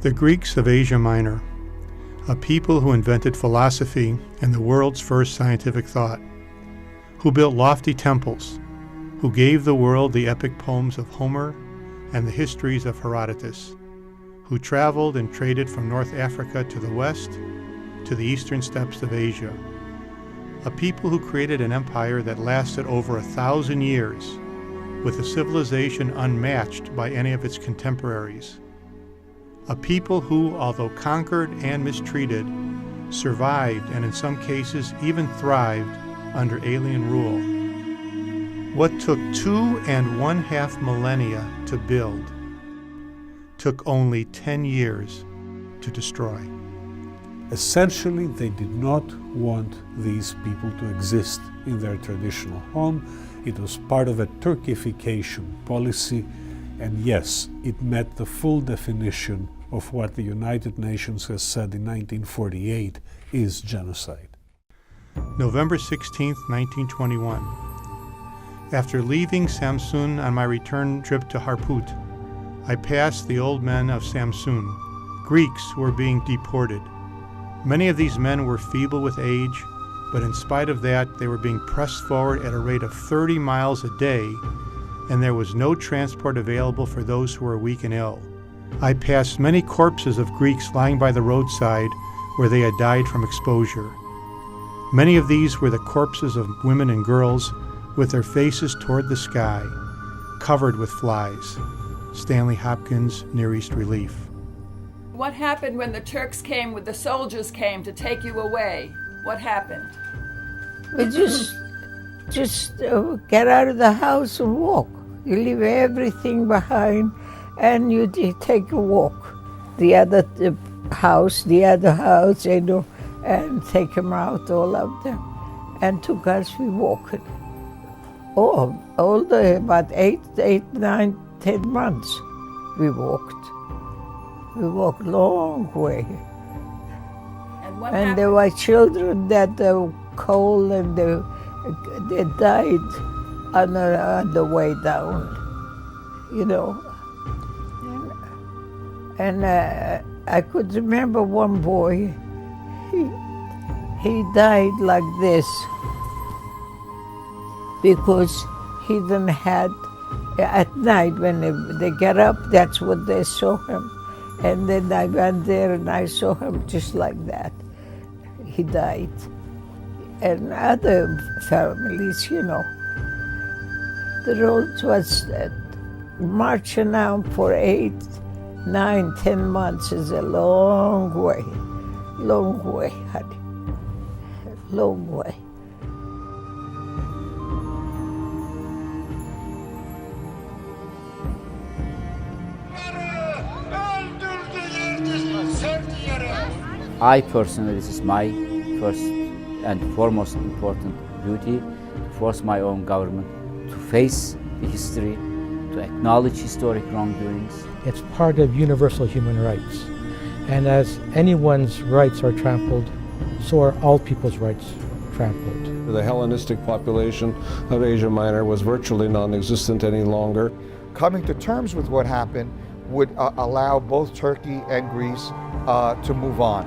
The Greeks of Asia Minor, a people who invented philosophy and the world's first scientific thought, who built lofty temples, who gave the world the epic poems of Homer and the histories of Herodotus, who traveled and traded from North Africa to the west to the eastern steppes of Asia, a people who created an empire that lasted over 1,000 years, with a civilization unmatched by any of its contemporaries. A people who, although conquered and mistreated, survived and in some cases even thrived under alien rule. What took 2.5 millennia to build took only 10 years to destroy. Essentially, they did not want these people to exist in their traditional home. It was part of a Turkification policy, and yes, it met the full definition of what the United Nations has said in 1948 is genocide. November 16, 1921. After leaving Samsun on my return trip to Harput, I passed the old men of Samsun, Greeks who were being deported. Many of these men were feeble with age, but in spite of that, they were being pressed forward at a rate of 30 miles a day, and there was no transport available for those who were weak and ill. I passed many corpses of Greeks lying by the roadside where they had died from exposure. Many of these were the corpses of women and girls with their faces toward the sky, covered with flies. Stanley Hopkins, Near East Relief. What happened when the Turks came, when the soldiers came to take you away? What happened? We just get out of the house and walk. You leave everything behind and you take a walk. The other house, you know, and take them out, all of them. And took us, we walked. Oh, all the, about 8, 9, 10 months we walked. We walked long way. And what And happened? there were children that were cold and they died on the way down, you know. And I could remember one boy, he died like this because he didn't had, at night when they get up, that's what they saw him. And then I went there and I saw him just like that. He died. And other families, you know. The road was marching out for 8, 9, 10 months is a long way, honey, long way. I personally, this is my first and foremost important duty, to force my own government to face the history, to acknowledge historic wrongdoings. It's part of universal human rights. And as anyone's rights are trampled, so are all people's rights trampled. The Hellenistic population of Asia Minor was virtually non-existent any longer. Coming to terms with what happened would allow both Turkey and Greece to move on.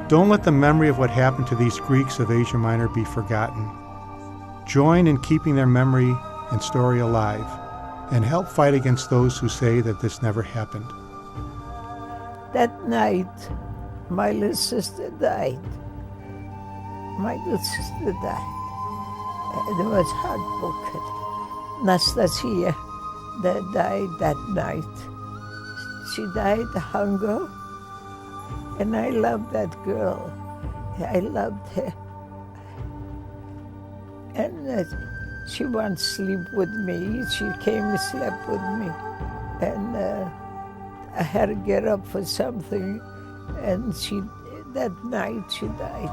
Don't let the memory of what happened to these Greeks of Asia Minor be forgotten. Join in keeping their memory and story alive, and help fight against those who say that this never happened. That night, my little sister died. My little sister died. And it was heartbroken. Nastasia, that died that night. She died of hunger, and I loved that girl. I loved her. And she wanted to sleep with me. She came and slept with me. And I had to get up for something. And that night she died.